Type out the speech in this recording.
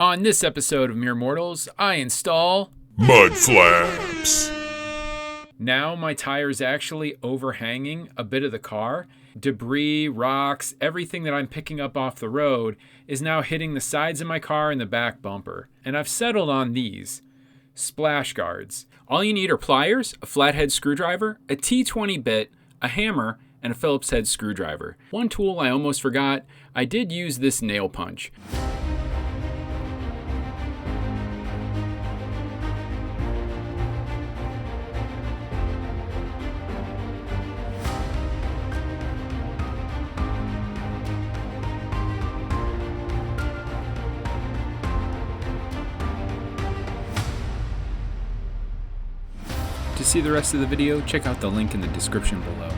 On this episode of Mere Mortals, I install mud flaps. Now my tire is actually overhanging a bit of the car. Debris, rocks, everything that I'm picking up off the road is now hitting the sides of my car and the back bumper. And I've settled on these splash guards. All you need are pliers, a flathead screwdriver, a T20 bit, a hammer, and a Phillips head screwdriver. One tool I almost forgot, I did use this nail punch. To see the rest of the video, check out the link in the description below.